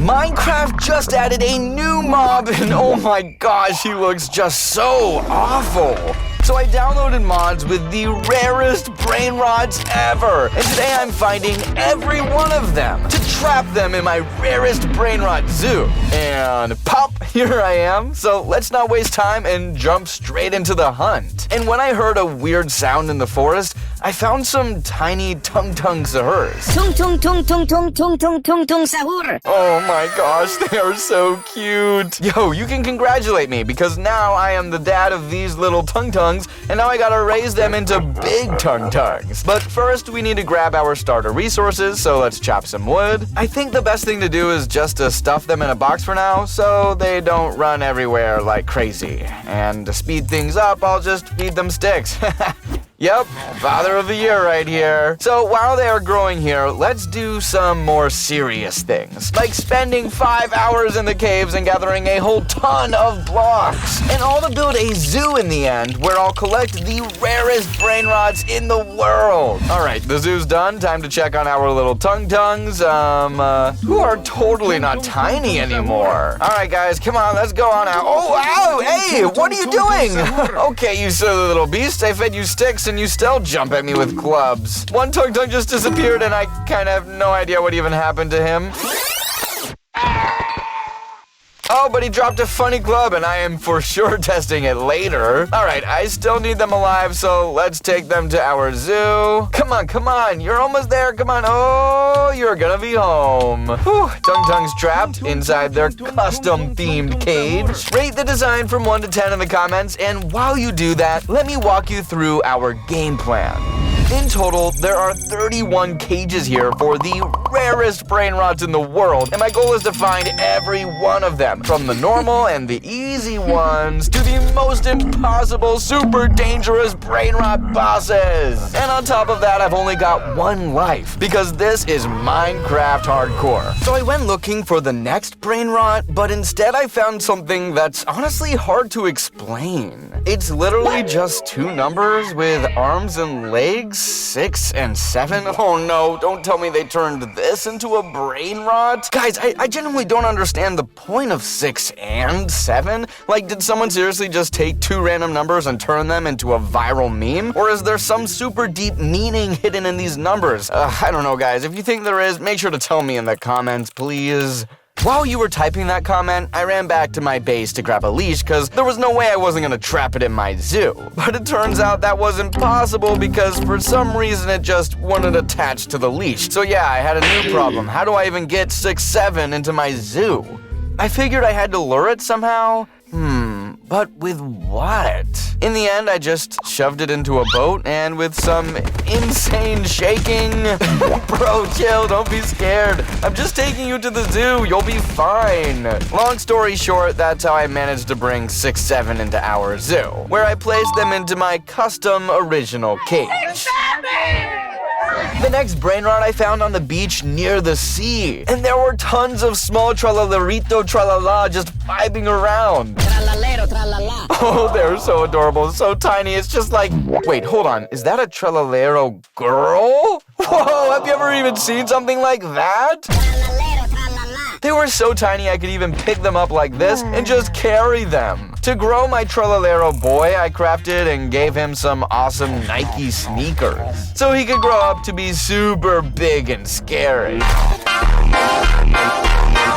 Minecraft just added a new mob, and oh my gosh, he looks just so awful. So I downloaded mods with the rarest Brainrots ever, and today I'm finding every one of them to trap them in my rarest Brainrot zoo. And pop, here I am. So let's not waste time and jump straight into the hunt. And when I heard a weird sound in the forest, I found some tiny Tuntun Saurs. Tuntun Saur. Oh my gosh, they are so cute. Yo, you can congratulate me because now I am the dad of these little Tuntungs, and now I gotta raise them into big Tuntungs. But first, we need to grab our starter resources, so let's chop some wood. I think the best thing to do is just to stuff them in a box for now, so they don't run everywhere like crazy. And to speed things up, I'll just feed them sticks. Yep, father of the year right here. So while they are growing here, let's do some more serious things, like spending 5 hours in the caves and gathering a whole ton of blocks. And all to build a zoo in the end, where I'll collect the rarest Brainrots in the world. Alright, the zoo's done. Time to check on our little Tuntungs, who are totally not tiny anymore. Alright guys, come on, let's go on out. Oh, ow, hey, what are you doing? Okay, you silly little beast, I fed you sticks and you still jump at me with clubs. One Tung just disappeared and I kind of have no idea what even happened to him. Oh, but he dropped a funny club and I am for sure testing it later. Alright, I still need them alive, so let's take them to our zoo. Come on, you're almost there, come on. Oh, you're gonna be home. Whew, Tung's trapped inside their custom-themed cage. Rate the design from 1 to 10 in the comments, and while you do that, let me walk you through our game plan. In total, there are 31 cages here for the rarest Brainrots in the world, and my goal is to find every one of them, from the normal and the easy ones to the most impossible, super dangerous Brainrot bosses. And on top of that, I've only got 1 life, because this is Minecraft hardcore. So I went looking for the next Brainrot, but instead I found something that's honestly hard to explain. It's literally just 2 numbers with arms and legs, 6 and 7. Oh no, don't tell me they turned this into a Brainrot. Guys, I genuinely don't understand the point of 6 and 7. Like, did someone seriously just take 2 random numbers and turn them into a viral meme? Or is there some super deep meaning hidden in these numbers? I don't know, guys. If you think there is, make sure to tell me in the comments, please. While you were typing that comment, I ran back to my base to grab a leash because there was no way I wasn't going to trap it in my zoo. But it turns out that wasn't possible because for some reason it just wouldn't attach to the leash. So yeah, I had a new problem. How do I even get 6-7 into my zoo? I figured I had to lure it somehow. But with what? In the end, I just shoved it into a boat, and with some insane shaking... Bro, chill, don't be scared. I'm just taking you to the zoo, you'll be fine. Long story short, that's how I managed to bring 6-7 into our zoo, where I placed them into my custom original cage. The next Brainrot I found on the beach near the sea, and there were tons of small Tralalero Tralala just vibing around. Tralalero Tralala. Oh, they're so adorable, so tiny, it's just like... Wait, hold on, is that a Tralalero girl? Whoa, have you ever even seen something like that? Tralalero Tralala. They were so tiny I could even pick them up like this and just carry them. To grow my Tralalero boy, I crafted and gave him some awesome Nike sneakers, so he could grow up to be super big and scary.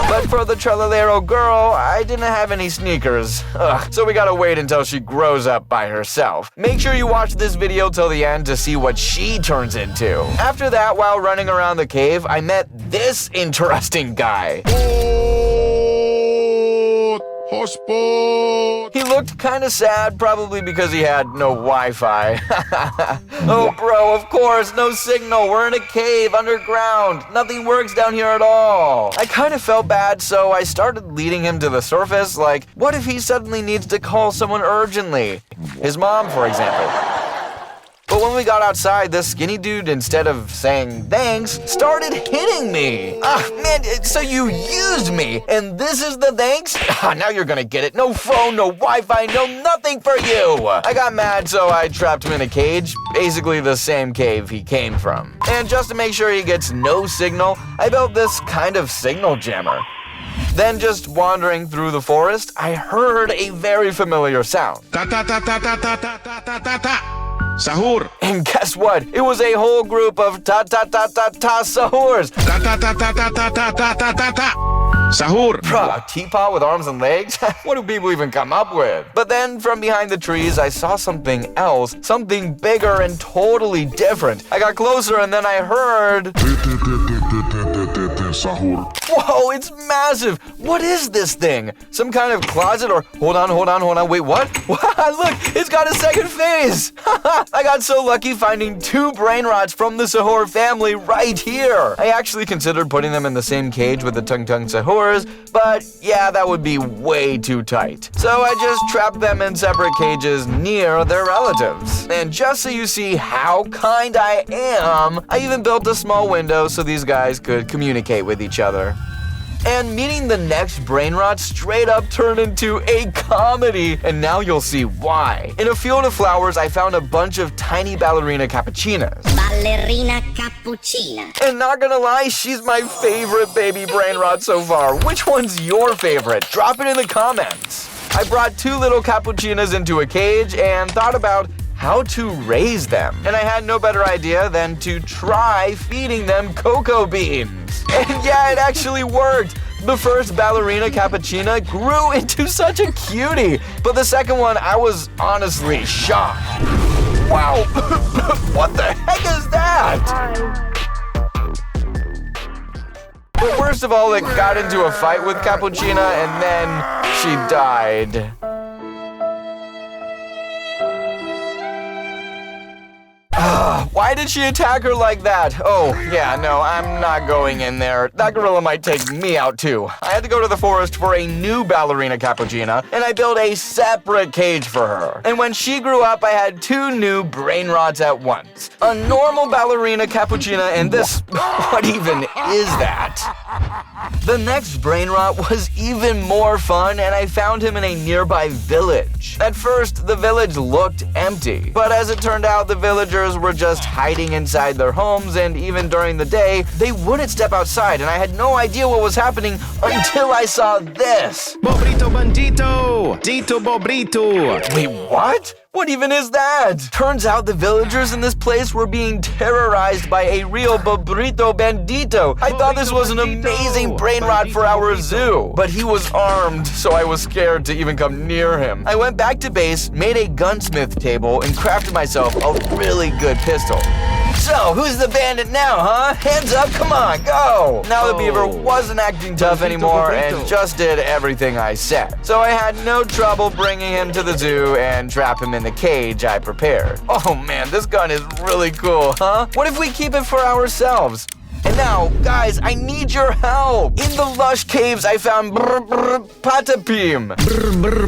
But for the Tralalero girl, I didn't have any sneakers. So we gotta wait until she grows up by herself. Make sure you watch this video till the end to see what she turns into. After that, while running around the cave, I met this interesting guy. Hotspot! He looked kinda sad, probably because he had no Wi-Fi. Oh bro, of course, no signal, we're in a cave, underground, nothing works down here at all. I kinda felt bad, so I started leading him to the surface, like, what if he suddenly needs to call someone urgently? His mom, for example. But when we got outside, this skinny dude, instead of saying thanks, started hitting me. Man, so you used me, and this is the thanks? Now you're gonna get it. No phone, no Wi-Fi, no nothing for you. I got mad, so I trapped him in a cage, basically the same cave he came from. And just to make sure he gets no signal, I built this kind of signal jammer. Then just wandering through the forest, I heard a very familiar sound. Ta ta ta ta ta ta ta ta ta ta ta. Sahur. And guess what? It was a whole group of ta-ta-ta-ta-ta Sahurs. Ta ta ta ta ta ta ta ta ta ta ta. Sahur. Bruh, a teapot with arms and legs? What do people even come up with? But then from behind the trees, I saw something else, something bigger and totally different. I got closer and then I heard... Sahur. Whoa, it's massive! What is this thing? Some kind of closet or... Hold on, wait, what? Look, it's got a second face! I got so lucky finding 2 brain rots from the Sahur family right here. I actually considered putting them in the same cage with the Tuntun Sahurs, but yeah, that would be way too tight. So I just trapped them in separate cages near their relatives. And just so you see how kind I am, I even built a small window so these guys could communicate with each other. And meeting the next Brainrot straight up turned into a comedy, and now you'll see why. In a field of flowers, I found a bunch of tiny Ballerina Cappuccinas. Ballerina Cappuccino. And not gonna lie, she's my favorite baby Brainrot so far. Which one's your favorite? Drop it in the comments. I brought 2 little Cappuccinas into a cage and thought about how to raise them. And I had no better idea than to try feeding them cocoa beans. And yeah, it actually worked. The first Ballerina Cappuccina grew into such a cutie, but the second one, I was honestly shocked. Wow, what the heck is that? But worst of all, it got into a fight with Capuchina and then she died. Why did she attack her like that? Oh, yeah, no, I'm not going in there. That gorilla might take me out too. I had to go to the forest for a new Ballerina Cappuccina, and I built a separate cage for her. And when she grew up, I had 2 new brain rots at once. A normal Ballerina Cappuccina and this, what even is that? The next brain rot was even more fun, and I found him in a nearby village. At first, the village looked empty, but as it turned out, the villagers were just hiding inside their homes, and even during the day, they wouldn't step outside, and I had no idea what was happening until I saw this. Bobrito bandito. Dito bobrito. Wait, what? What even is that? Turns out the villagers in this place were being terrorized by a real Bobrito bandito. I thought this was an amazing brain rot for our zoo, but he was armed, so I was scared to even come near him. I went back to base, made a gunsmith table, and crafted myself a really good pistol. So, who's the bandit now, huh? Hands up, come on, go! Now the beaver wasn't acting tough anymore and just did everything I said. So I had no trouble bringing him to the zoo and trap him in the cage I prepared. Oh man, this gun is really cool, huh? What if we keep it for ourselves? And now, guys, I need your help. In the lush caves, I found patapim.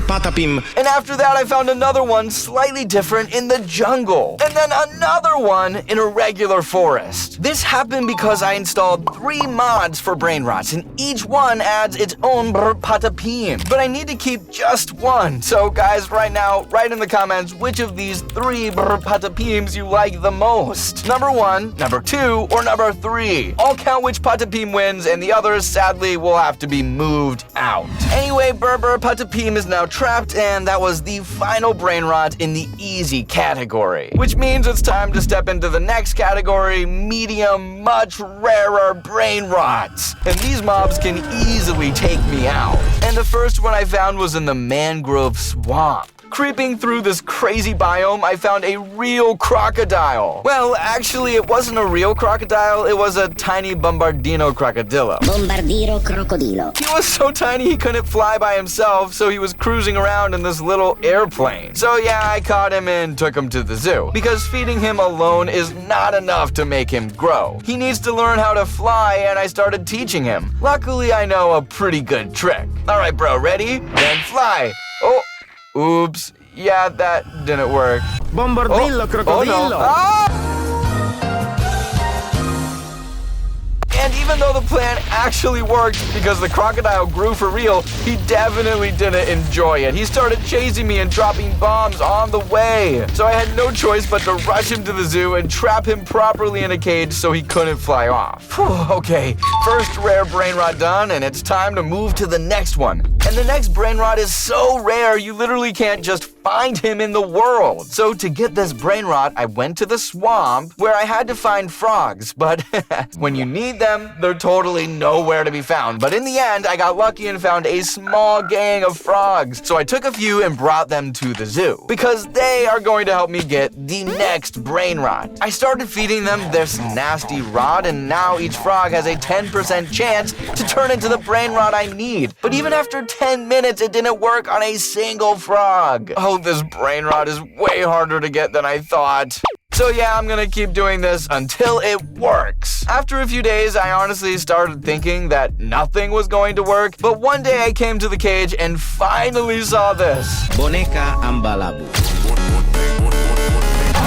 Patapim. And after that, I found another one slightly different in the jungle. And then another one in a regular forest. This happened because I installed 3 mods for brain rots, and each one adds its own patapim. But I need to keep just one. So guys, right now, write in the comments which of these 3 patapims you like the most. Number 1, number 2, or number 3. I'll count which patapim wins, and the others, sadly, will have to be moved out. Anyway, patapim is now trapped, and that was the final brain rot in the easy category. Which means it's time to step into the next category, medium, much rarer brain rots. And these mobs can easily take me out. And the first one I found was in the mangrove swamp. Creeping through this crazy biome, I found a real crocodile. Well, actually, it wasn't a real crocodile, it was a tiny Bombardino crocodilo. Bombardino Crocodilo. He was so tiny he couldn't fly by himself, so he was cruising around in this little airplane. So yeah, I caught him and took him to the zoo, because feeding him alone is not enough to make him grow. He needs to learn how to fly, and I started teaching him. Luckily, I know a pretty good trick. Alright bro, ready? Then fly. Oh. Oops. Yeah, that didn't work. Bombardino crocodilo. Oh, no. Ah! And even though the plan actually worked because the crocodile grew for real, he definitely didn't enjoy it. He started chasing me and dropping bombs on the way. So I had no choice but to rush him to the zoo and trap him properly in a cage so he couldn't fly off. Whew, okay, first rare brain rot done, and it's time to move to the next one. And the next brain rot is so rare, you literally can't just find him in the world. So to get this brain rot, I went to the swamp where I had to find frogs, but when you need them, they're totally nowhere to be found. But in the end, I got lucky and found a small gang of frogs. So I took a few and brought them to the zoo because they are going to help me get the next brain rot. I started feeding them this nasty rot, and now each frog has a 10% chance to turn into the brain rot I need. But even after 10 minutes, it didn't work on a single frog. Oh, this brain rot is way harder to get than I thought. So yeah, I'm gonna keep doing this until it works. After a few days, I honestly started thinking that nothing was going to work, but one day I came to the cage and finally saw this. Boneca Ambalabu.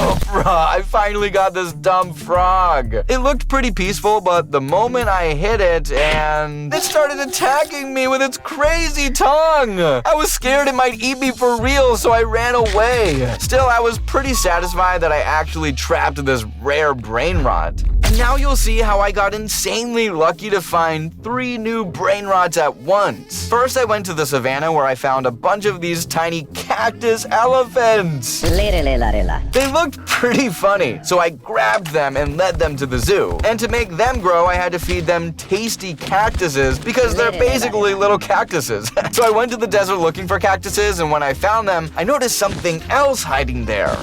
Oh, bruh, I finally got this dumb frog. It looked pretty peaceful, but the moment I hit it, and it started attacking me with its crazy tongue. I was scared it might eat me for real, so I ran away. Still, I was pretty satisfied that I actually trapped this rare brain rot. And now you'll see how I got insanely lucky to find 3 new brain rots at once. First, I went to the savannah where I found a bunch of these tiny cactus elephants. They looked pretty funny, so I grabbed them and led them to the zoo. And to make them grow, I had to feed them tasty cactuses because they're basically little cactuses. So I went to the desert looking for cactuses, and when I found them, I noticed something else hiding there.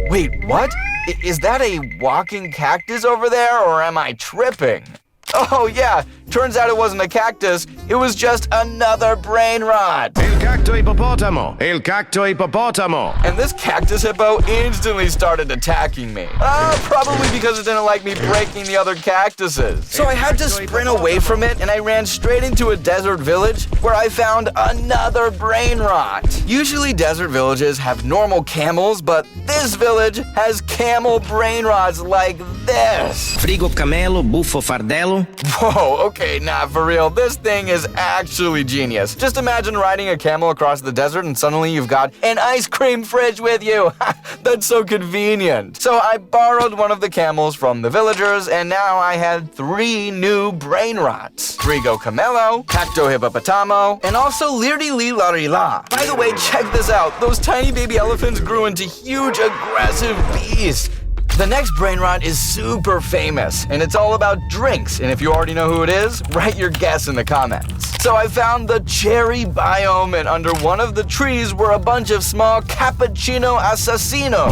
Wait, what? Is that a walking cactus over there, or am I tripping? Oh yeah, turns out it wasn't a cactus, it was just another brain rot. El cacto ippopotamo! El cacto ippopotamo! And this cactus hippo instantly started attacking me. Probably because it didn't like me breaking the other cactuses. So I had to sprint away from it, and I ran straight into a desert village where I found another brain rot. Usually desert villages have normal camels, but this village has camel brain rots like this. Frigo camelo, buffo fardello. Whoa, okay, nah, for real, this thing is actually genius. Just imagine riding a camel across the desert and suddenly you've got an ice cream fridge with you. That's so convenient. So I borrowed one of the camels from the villagers, and now I had 3 new brain rots. Frigo camelo, cacto hippopotamo, and also lirdi li lari la. By the way, check this out. Those tiny baby elephants grew into huge aggressive beasts. The next brain rot is super famous, and it's all about drinks, and if you already know who it is, write your guess in the comments. So I found the cherry biome, and under one of the trees were a bunch of small Cappuccino Assassino.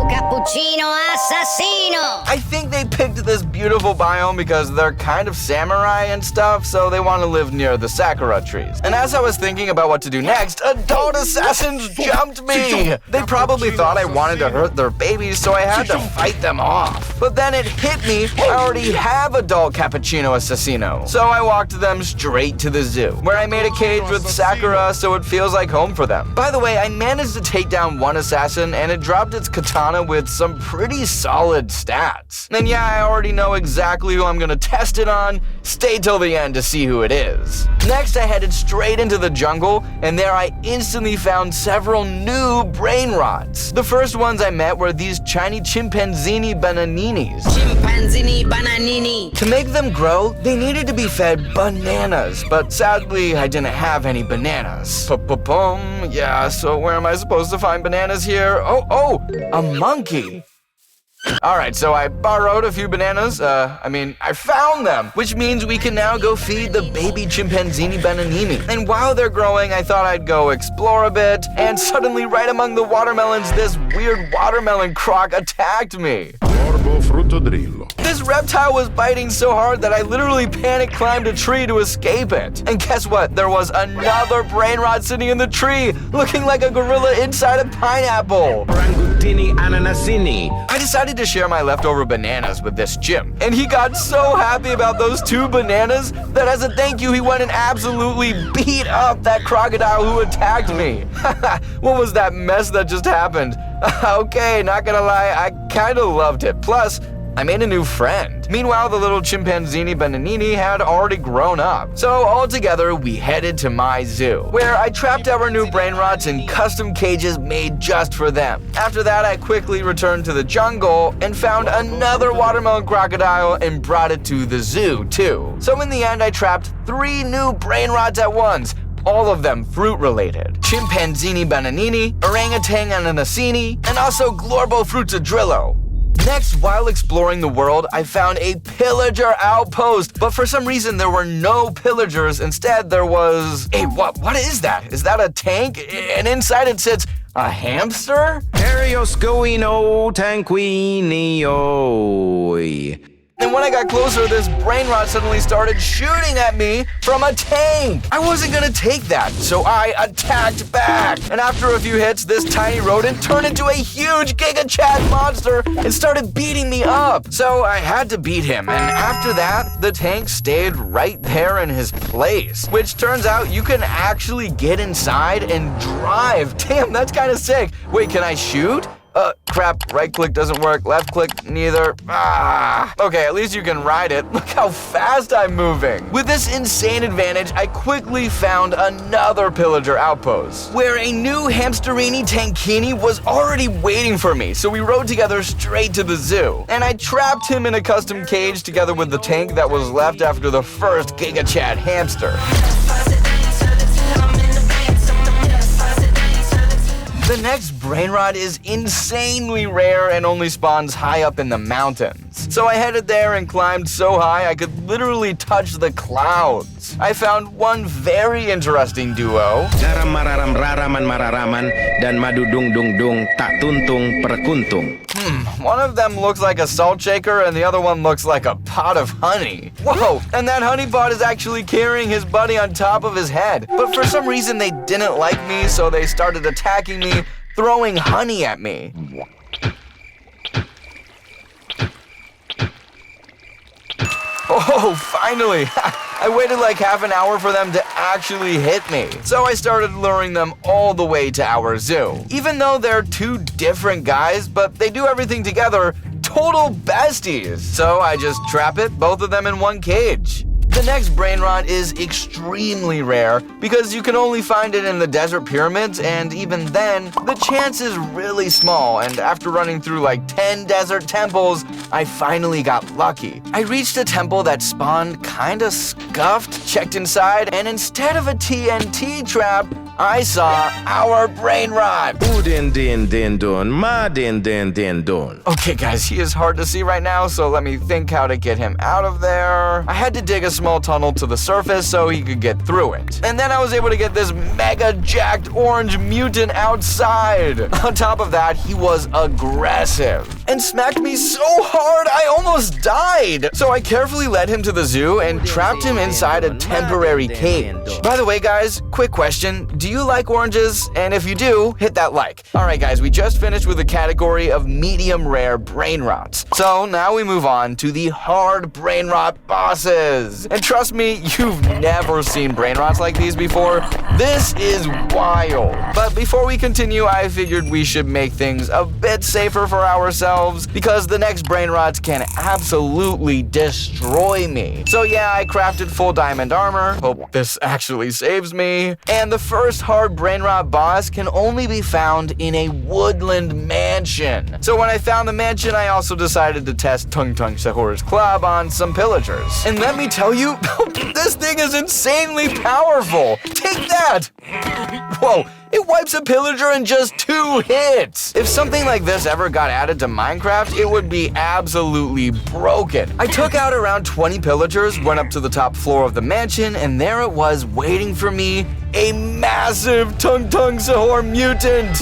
Cappuccino Assassino. I think they picked this beautiful biome because they're kind of samurai and stuff, so they want to live near the sakura trees. And as I was thinking about what to do next, adult assassins jumped me! They probably thought I wanted to hurt their babies, so I had to fight them off. But then it hit me, I already have adult Cappuccino Assassino. So I walked them straight to the zoo, where I made a cage with sakura so it feels like home for them. By the way, I managed to take down one assassin, and it dropped its katana with some pretty solid stats. And yeah, I already know exactly who I'm gonna test it on. Stay till the end to see who it is. Next, I headed straight into the jungle, and there I instantly found several new brain rots. The first ones I met were these Chinese chimpanzini bananinis. Chimpanzini bananini. To make them grow, they needed to be fed bananas, but sadly, I didn't have any bananas. Yeah, so where am I supposed to find bananas here? Oh, a monkey. Alright, so I borrowed a few bananas, I found them, which means we can now go feed the baby chimpanzini bananini. And while they're growing, I thought I'd go explore a bit, and suddenly right among the watermelons, this weird watermelon croc attacked me. Corvo fruttodrillo. This reptile was biting so hard that I literally panic climbed a tree to escape it. And guess what? There was another brain rot sitting in the tree, looking like a gorilla inside a pineapple. Orangutini ananasini. I decided to share my leftover bananas with this Jim, and he got so happy about those 2 bananas that as a thank you, he went and absolutely beat up that crocodile who attacked me. What was that mess that just happened? Okay, not gonna lie, I kinda loved it. Plus, I made a new friend. Meanwhile, the little chimpanzini Bananini had already grown up. So all together, we headed to my zoo, where I trapped our new Brainrots in custom cages made just for them. After that, I quickly returned to the jungle and found another watermelon crocodile and brought it to the zoo too. So in the end, I trapped 3 new Brainrots at once, all of them fruit-related. Chimpanzini Bananini, Orangutan Ananasini, and also Glorbo Fruitadrillo. Next, while exploring the world, I found a pillager outpost, but for some reason there were no pillagers. Instead, there was... Hey, what is that? Is that a tank? And inside it sits a hamster? Perioscoino tanquinio. And when I got closer, this Brainrot suddenly started shooting at me from a tank. I wasn't gonna take that, so I attacked back. And after a few hits, this tiny rodent turned into a huge Giga Chad monster and started beating me up. So I had to beat him, and after that, the tank stayed right there in his place. Which turns out you can actually get inside and drive. Damn, that's kind of sick. Wait, can I shoot? Crap, right click doesn't work, left click neither. Okay, at least you can ride it. Look how fast I'm moving. With this insane advantage, I quickly found another pillager outpost, where a new Hamsterini Tankini was already waiting for me, so we rode together straight to the zoo. And I trapped him in a custom cage together with the tank that was left after the first Giga Chad hamster. The next Brainrot is insanely rare and only spawns high up in the mountains. So I headed there and climbed so high I could literally touch the clouds. I found one very interesting duo. Garam mararam raraman mararaman dan madu dung dung dung tak tuntung perkuntung. One of them looks like a salt shaker and the other one looks like a pot of honey. Whoa, and that honey pot is actually carrying his buddy on top of his head. But for some reason they didn't like me, so they started attacking me, throwing honey at me. Oh, finally! I waited like half an hour for them to actually hit me. So I started luring them all the way to our zoo. Even though they're 2 different guys, but they do everything together, total besties. So I just trap it, both of them in one cage. The next Brainrot is extremely rare because you can only find it in the desert pyramids, and even then, the chance is really small, and after running through like 10 desert temples, I finally got lucky. I reached a temple that spawned kinda scuffed, checked inside, and instead of a TNT trap, I saw our Brainrot. Udin din din dun, ma din din din dun. Okay guys, he is hard to see right now, so let me think how to get him out of there. I had to dig a small tunnel to the surface so he could get through it. And then I was able to get this mega jacked orange mutant outside. On top of that, he was aggressive and smacked me so hard I almost died. So I carefully led him to the zoo and trapped him inside a temporary cage. By the way guys, quick question, do you like oranges? And if you do, hit that like. Alright guys, we just finished with the category of medium rare Brainrots. So now we move on to the hard Brainrot bosses. And trust me, you've never seen Brainrots like these before. This is wild. But before we continue, I figured we should make things a bit safer for ourselves because the next Brainrots can absolutely destroy me. So yeah, I crafted full diamond armor. Hope this actually saves me. And the first hard Brainrot boss can only be found in a woodland mansion. So when I found the mansion, I also decided to test Tung Sahur's club on some pillagers. And let me tell you, this thing is insanely powerful. Take that! Whoa, it wipes a pillager in just 2 hits. If something like this ever got added to Minecraft, it would be absolutely broken. I took out around 20 pillagers, went up to the top floor of the mansion, and there it was waiting for me, a massive Tung Saur mutant.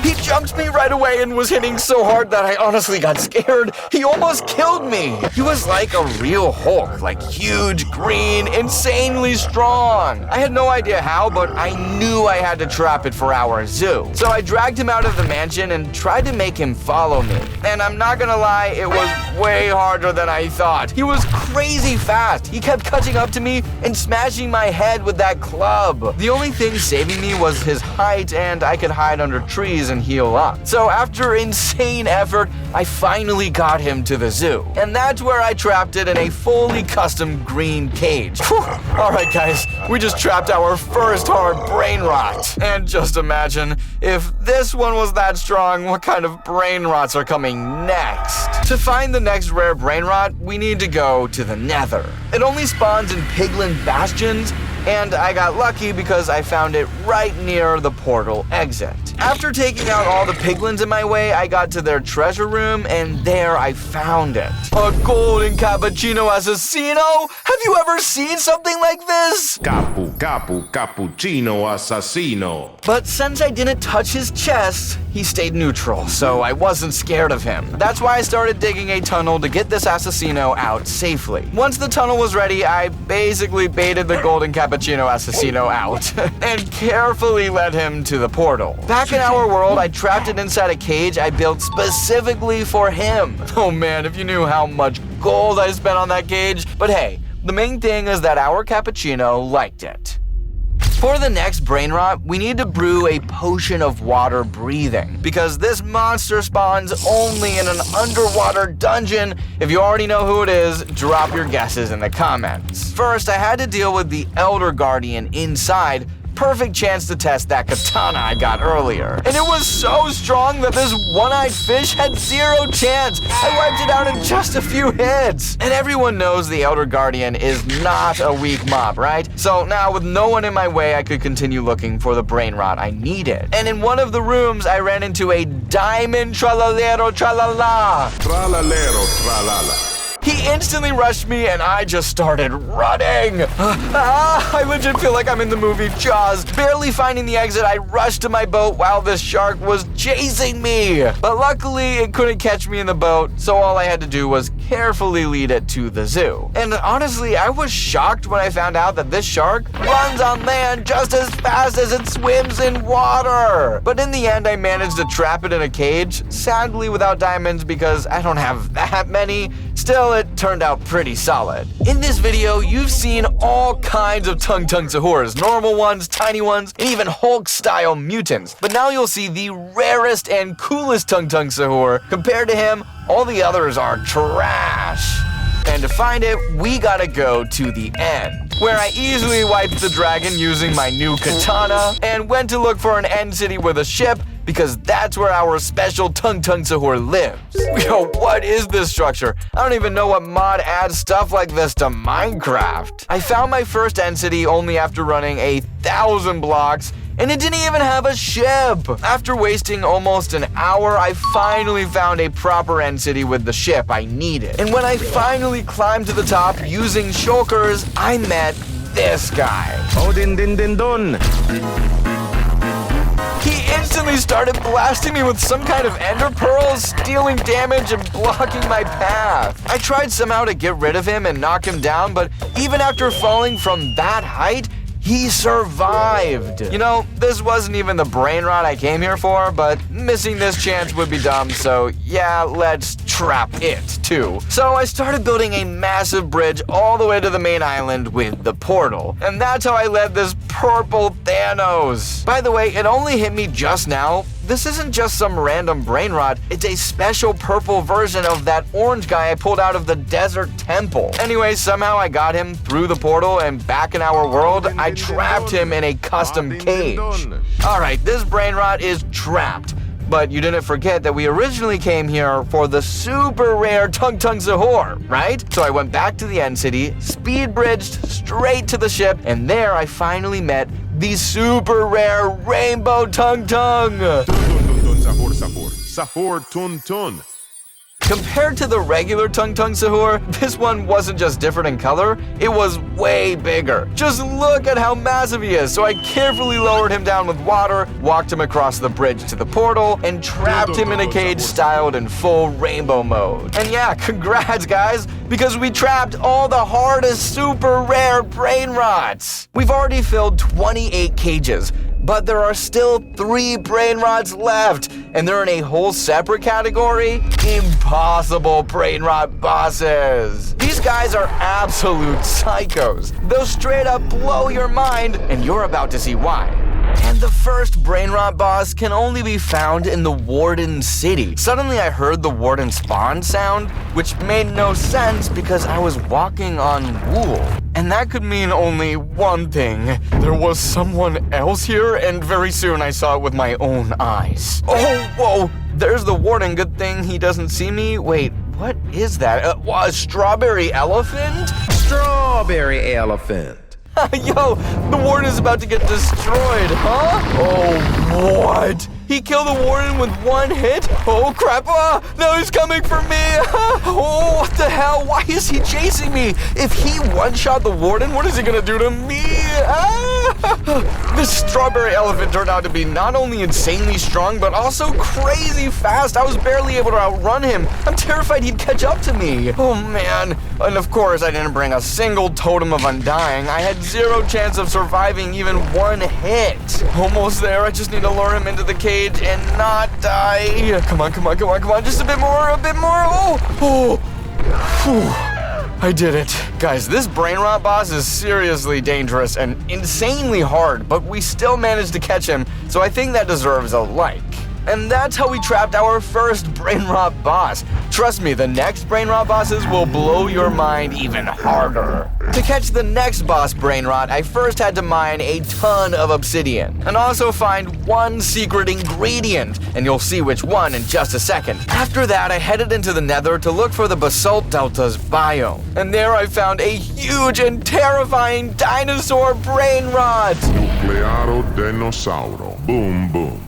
He jumped me right away and was hitting so hard that I honestly got scared. He almost killed me. He was like a real Hulk, like huge, green, insanely strong. I had no idea how, but I knew I had to trap it for our zoo. So I dragged him out of the mansion and tried to make him follow me. And I'm not gonna lie, it was way harder than I thought. He was crazy fast. He kept catching up to me and smashing my head with that club. The only thing saving me was his height, and I could hide under trees and he heal up. So after insane effort, I finally got him to the zoo. And that's where I trapped it in a fully custom green cage. Whew. All right, guys, we just trapped our first hard brain rot. And just imagine, if this one was that strong, what kind of brain rots are coming next? To find the next rare brain rot, we need to go to the Nether. It only spawns in piglin bastions, and I got lucky because I found it right near the portal exit. After taking out all the piglins in my way, I got to their treasure room, and there I found it. A golden Cappuccino Assassino? Have you ever seen something like this? Cappuccino Assassino. But since I didn't touch his chest, he stayed neutral, so I wasn't scared of him. That's why I started digging a tunnel to get this Assassino out safely. Once the tunnel was ready, I basically baited the golden Cappuccino Assassino out and carefully led him to the portal. Back in our world, I trapped it inside a cage I built specifically for him. Oh man, if you knew how much gold I spent on that cage. But hey, the main thing is that our Cappuccino liked it. For the next brain rot, we need to brew a potion of water breathing, because this monster spawns only in an underwater dungeon. If you already know who it is, drop your guesses in the comments. First, I had to deal with the Elder Guardian inside. Perfect chance to test that katana I got earlier. And it was so strong that this one-eyed fish had zero chance. I wiped it out in just a few hits. And everyone knows the Elder Guardian is not a weak mob, right? So now with no one in my way, I could continue looking for the brain rot I needed. And in one of the rooms, I ran into a diamond Tralalero Tralala. Tralalero Tralala. He instantly rushed me and I just started running. I legit feel like I'm in the movie Jaws. Barely finding the exit, I rushed to my boat while this shark was chasing me. But luckily, it couldn't catch me in the boat, so all I had to do was carefully lead it to the zoo. And honestly, I was shocked when I found out that this shark runs on land just as fast as it swims in water. But in the end, I managed to trap it in a cage, sadly without diamonds because I don't have that many. Still, it turned out pretty solid. In this video, you've seen all kinds of Tuntun Saurs, normal ones, tiny ones, and even Hulk-style mutants. But now you'll see the rarest and coolest Tuntun Saur. Compared to him, all the others are trash. And to find it, we gotta go to the end, where I easily wiped the dragon using my new katana, and went to look for an end city with a ship, because that's where our special Tuntun Saur lives. Yo, what is this structure? I don't even know what mod adds stuff like this to Minecraft. I found my first end city only after running 1,000 blocks, and it didn't even have a ship. After wasting almost an hour, I finally found a proper end city with the ship I needed. And when I finally climbed to the top using shulkers, I met this guy. Oh, din din din dun. He instantly started blasting me with some kind of ender pearls, stealing damage and blocking my path. I tried somehow to get rid of him and knock him down, but even after falling from that height, he survived. You know, this wasn't even the brain rot I came here for, but missing this chance would be dumb, so yeah, let's trap it too. So I started building a massive bridge all the way to the main island with the portal. And that's how I led this purple Thanos. By the way, it only hit me just now. This isn't just some random brain rot, it's a special purple version of that orange guy I pulled out of the desert temple. Anyway, somehow I got him through the portal, and back in our world, I trapped him in a custom cage. Alright, this brain rot is trapped. But you didn't forget that we originally came here for the super rare Tuntun Saur, right? So I went back to the end city, speed bridged straight to the ship, and there I finally met the super rare rainbow Tuntun. Sahur, Sahur. Sahur, Tuntun. Compared to the regular Tuntun Saur, this one wasn't just different in color, it was way bigger. Just look at how massive he is. So I carefully lowered him down with water, walked him across the bridge to the portal, and trapped him in a cage styled in full rainbow mode. And yeah, congrats guys, because we trapped all the hardest super rare brain rots. We've already filled 28 cages, but there are still 3 brain rots left, and they're in a whole separate category: impossible brain rot bosses. These guys are absolute psychos. They'll straight up blow your mind, and you're about to see why. And the first Brainrot boss can only be found in the Warden City. Suddenly I heard the Warden spawn sound, which made no sense because I was walking on wool. And that could mean only one thing. There was someone else here, and very soon I saw it with my own eyes. Oh, whoa! There's the Warden. Good thing he doesn't see me. Wait, what is that? A strawberry elephant? Strawberry elephant. Yo, the Warden is about to get destroyed, huh? Oh, what? He killed the Warden with one hit? Oh, crap. No, he's coming for me. Oh, what the hell? Why is he chasing me? If he one-shot the Warden, what is he gonna do to me? This strawberry elephant turned out to be not only insanely strong, but also crazy fast. I was barely able to outrun him. I'm terrified he'd catch up to me. Oh, man. And of course, I didn't bring a single totem of undying. I had zero chance of surviving even one hit. Almost there. I just need to lure him into the cage and not die. Come on, come on, come on, come on. Just a bit more, a bit more. Oh. Whew. I did it. Guys, this Brainrot boss is seriously dangerous and insanely hard, but we still managed to catch him, so I think that deserves a like. And that's how we trapped our first Brainrot boss. Trust me, the next Brainrot bosses will blow your mind even harder. To catch the next boss Brainrot, I first had to mine a ton of obsidian, and also find one secret ingredient, and you'll see which one in just a second. After that, I headed into the Nether to look for the Basalt Delta's biome, and there I found a huge and terrifying dinosaur Brainrot! Nuclearo dinosauro. Boom, boom.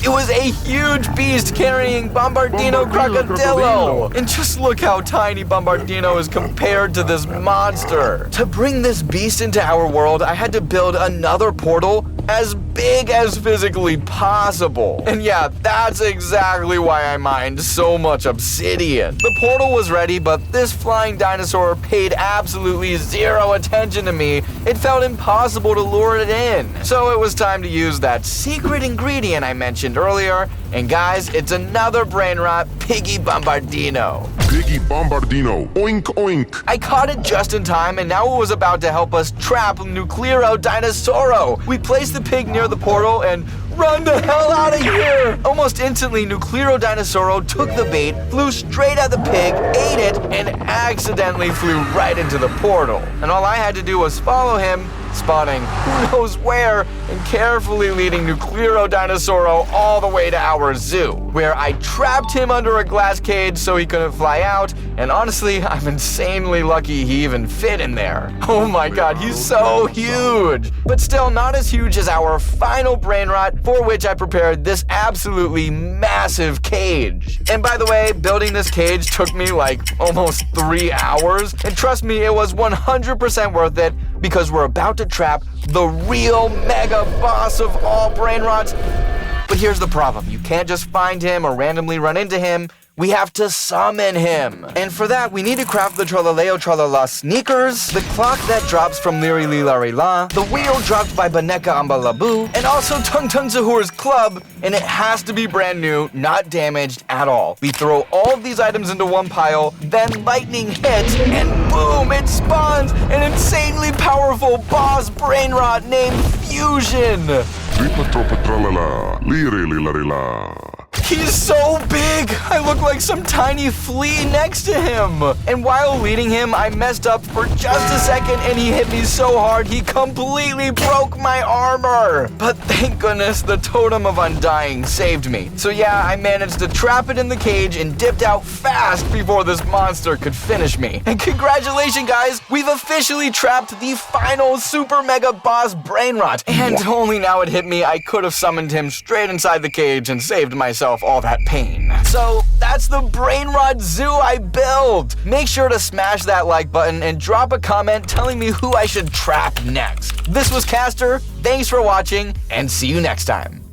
It was a huge beast carrying Bombardino Crocodilo! And just look how tiny Bombardino is compared to this monster. To bring this beast into our world, I had to build another portal as big as physically possible. And yeah, that's exactly why I mined so much obsidian. The portal was ready, but this flying dinosaur paid absolutely zero attention to me. It felt impossible to lure it in. So it was time to use that secret ingredient I mentioned earlier, and guys, it's another Brainrot, Piggy Bombardino. Piggy Bombardino. Oink, oink. I caught it just in time, and now it was about to help us trap Nuclearo Dinosauro. We placed the pig near the portal and run the hell out of here! Almost instantly, Nuclearo Dinosauro took the bait, flew straight at the pig, ate it, and accidentally flew right into the portal. And all I had to do was follow him, spotting who knows where, and carefully leading Nuclearo Dinosauro all the way to our zoo, where I trapped him under a glass cage so he couldn't fly out, and honestly, I'm insanely lucky he even fit in there. Oh my god, he's so huge! But still not as huge as our final Brainrot, for which I prepared this absolutely massive cage. And by the way, building this cage took me like almost 3 hours, and trust me, it was 100% worth it, because we're about to trap the real mega boss of all Brainrots. But here's the problem. You can't just find him or randomly run into him. We have to summon him. And for that, we need to craft the Tralalero Tralala sneakers, the clock that drops from Liri Lilari La, the wheel dropped by Baneka Ambalabu, and also Tung Sahur's club, and it has to be brand new, not damaged at all. We throw all of these items into one pile, then lightning hits, and boom, it spawns an insanely powerful boss Brainrot named Fusion. Tripa tropa tralala. Liri lilari la. He's so big! I look like some tiny flea next to him! And while leading him, I messed up for just a second and he hit me so hard he completely broke my armor! But thank goodness the Totem of Undying saved me. So yeah, I managed to trap it in the cage and dipped out fast before this monster could finish me. And congratulations guys, we've officially trapped the final super mega boss Brainrot. And only now it hit me, I could have summoned him straight inside the cage and saved myself all that pain. So that's the Brainrot zoo I built. Make sure to smash that like button and drop a comment telling me who I should trap next. This was Caster, thanks for watching, and see you next time.